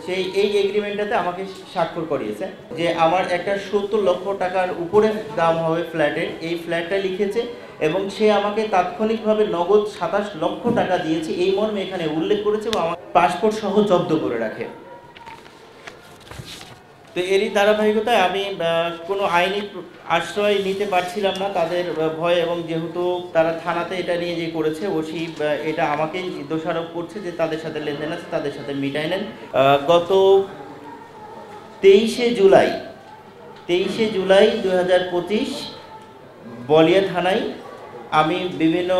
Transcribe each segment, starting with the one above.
সেই এই এগ্রিমেন্টটাতে আমাকে স্বাক্ষর করিয়েছে যে আমার একটা 70 লক্ষ টাকার উপরে দাম হবে ফ্ল্যাটের, এই ফ্ল্যাটটা লিখেছে এবং সে আমাকে তাৎক্ষণিকভাবে নগদ 27 লক্ষ টাকা দিয়েছে এই মর্মে এখানে উল্লেখ করেছে এবং আমার পাসপোর্ট সহ জব্দ করে রাখে। তো এরই ধারাবাহিকতায় আমি কোনো আইনি আশ্রয় নিতে পারছিলাম না তাদের ভয়, এবং যেহেতু তারা থানাতে এটা নিয়ে যে করেছে ওসি এটা আমাকেই দোষারোপ করছে যে তাদের সাথে লেনদেন আছে, তাদের সাথে মিটাই নেন। গত 23শে জুলাই 2025 বলিয়া থানায় আমি বিভিন্ন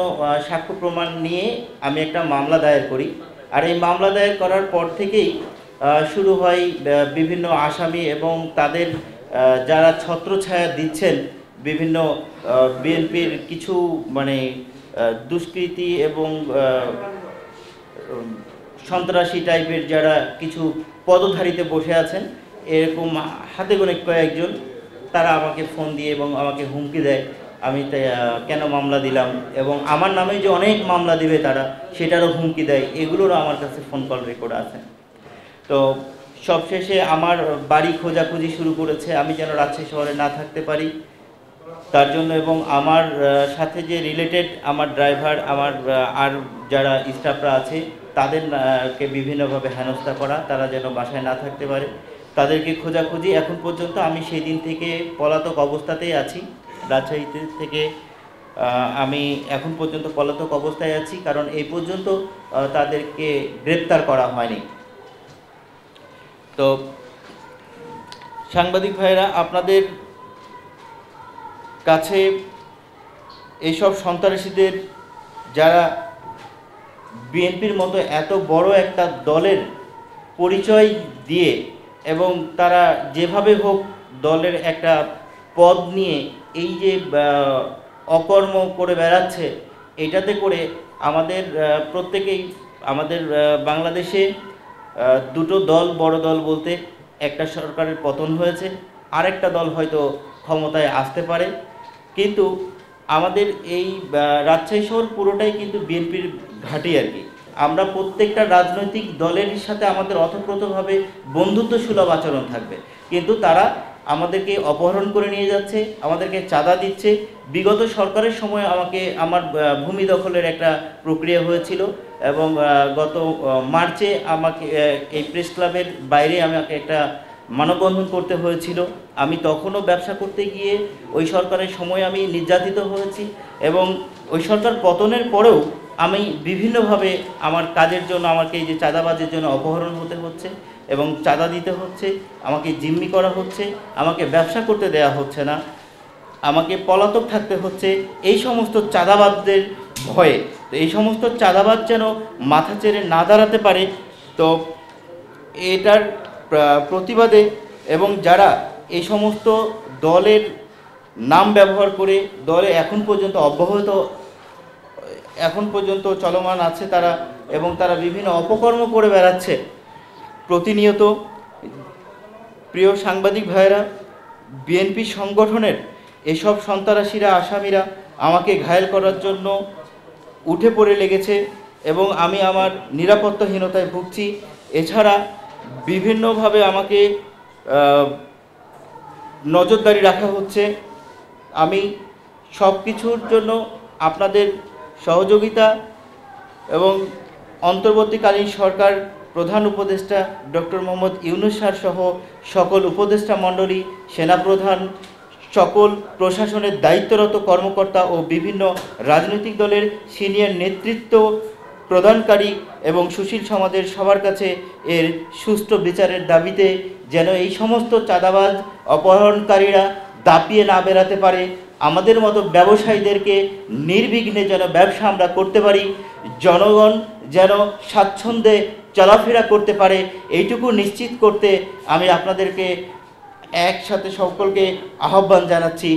সাক্ষ্য প্রমাণ নিয়ে আমি একটা মামলা দায়ের করি। আর এই মামলা দায়ের করার পর থেকেই শুরু হয় বিভিন্ন আসামি এবং তাদের যারা ছত্রছায়া দিচ্ছেন বিভিন্ন বিএনপির কিছু মানে দুষ্কৃতী এবং সন্ত্রাসী টাইপের যারা কিছু পদধারীতে বসে আছেন, এরকম হাতে গোনে কয়েকজন তারা আমাকে ফোন দিয়ে এবং আমাকে হুমকি দেয় আমি কেন মামলা দিলাম, এবং আমার নামে যে অনেক মামলা দিবে তারা সেটারও হুমকি দেয়। এগুলোরও আমার কাছে ফোন কল রেকর্ড আছে। তো সবশেষে আমার বাড়ি খোঁজাখুঁজি শুরু করেছে আমি যেন রাজশাহী শহরে না থাকতে পারি তার জন্য, এবং আমার সাথে যে রিলেটেড আমার ড্রাইভার আমার আর যারা স্টাফরা আছে তাদেরকে বিভিন্নভাবে হেনস্থা করা, তারা যেন বাসায় না থাকতে পারে তাদেরকে খোঁজাখুঁজি। এখন পর্যন্ত আমি সেই দিন থেকে পলাতক অবস্থাতেই আছি। রাজশাহী থেকে আমি এখন পর্যন্ত পলাতক অবস্থায় আছি, কারণ এই পর্যন্ত তাদেরকে গ্রেপ্তার করা হয়নি। তো সাংবাদিক ভাইরা, আপনাদের কাছে এইসব সন্ত্রাসীদের যারা বিএনপির মতো এত বড় একটা দলের পরিচয় দিয়ে এবং তারা যেভাবে হোক দলের একটা পদ নিয়ে এই যে অকর্ম করে বেড়াচ্ছে, এটাতে করে আমাদের প্রত্যেকেই আমাদের বাংলাদেশে দুটো দল, বড় দল বলতে একটা সরকারের পতন হয়েছে, আরেকটা দল হয়তো ক্ষমতায় আসতে পারে, কিন্তু আমাদের এই রাজশাহী শহর পুরোটাই কিন্তু বিএনপির ঘাঁটি আর কি। আমরা প্রত্যেকটা রাজনৈতিক দলের সাথে আমাদের ওতপ্রোতভাবে বন্ধুত্ব সুলভ আচরণ থাকবে, কিন্তু তারা আমাদেরকে অপহরণ করে নিয়ে যাচ্ছে, আমাদেরকে চাঁদা দিচ্ছে। বিগত সরকারের সময় আমাকে আমার ভূমি দখলের একটা প্রক্রিয়া হয়েছিল এবং গত মার্চে আমাকে এই প্রেস ক্লাবের বাইরে আমাকে একটা মানববন্ধন করতে হয়েছিল। আমি তখনও ব্যবসা করতে গিয়ে ওই সরকারের সময় আমি নির্যাতিত হয়েছি, এবং ওই সরকার পতনের পরেও আমি বিভিন্নভাবে আমার কাজের জন্য আমাকে এই যে চাঁদাবাজের জন্য অপহরণ হতে হচ্ছে এবং চাঁদা দিতে হচ্ছে, আমাকে জিম্মি করা হচ্ছে, আমাকে ব্যবসা করতে দেয়া হচ্ছে না, আমাকে পলাতক থাকতে হচ্ছে এই সমস্ত চাঁদাবাজদের ভয়ে। তো এই সমস্ত চাঁদাবাজ যেন মাথা চেড়ে না দাঁড়াতে পারে, তো এটার প্রতিবাদে এবং যারা এই সমস্ত দলের নাম ব্যবহার করে দলে এখন পর্যন্ত চলমান আছে তারা, এবং তারা বিভিন্ন অপকর্ম করে বেড়াচ্ছে প্রতিনিয়ত। প্রিয় সাংবাদিক ভাইয়েরা, বিএনপি সংগঠনের এসব সন্ত্রাসীরা, আসামিরা আমাকে ঘায়েল করার জন্য উঠে পড়ে লেগেছে এবং আমি আমার নিরাপত্তাহীনতায় ভুগছি। এছাড়া বিভিন্নভাবে আমাকে নজরদারি রাখা হচ্ছে। আমি সব কিছুর জন্য আপনাদের সহযোগিতা এবং অন্তর্বর্তীকালীন সরকার প্রধান উপদেষ্টা ডক্টর মোহাম্মদ ইউনূস স্যার সহ সকল উপদেষ্টা মণ্ডলী, সেনাপ্রধান, সকল প্রশাসনের দায়িত্বরত কর্মকর্তা ও বিভিন্ন রাজনৈতিক দলের সিনিয়র নেতৃত্ব প্রদানকারী এবং সুশীল সমাজের সবার কাছে এর সুষ্ঠু বিচারের দাবিতে যেন এই সমস্ত চাঁদাবাজ অপহরণকারীরা দাপিয়ে না বেড়াতে পারে, আমাদের মতো ব্যবসায়ীদেরকে নির্বিঘ্নে যেন ব্যবসা আমরা করতে পারি, জনগণ যেন স্বাচ্ছন্দ্যে চলাফেরা করতে পারে, এইটুকু নিশ্চিত করতে আমি আপনাদেরকে একসাথে সকলকে আহ্বান জানাচ্ছি।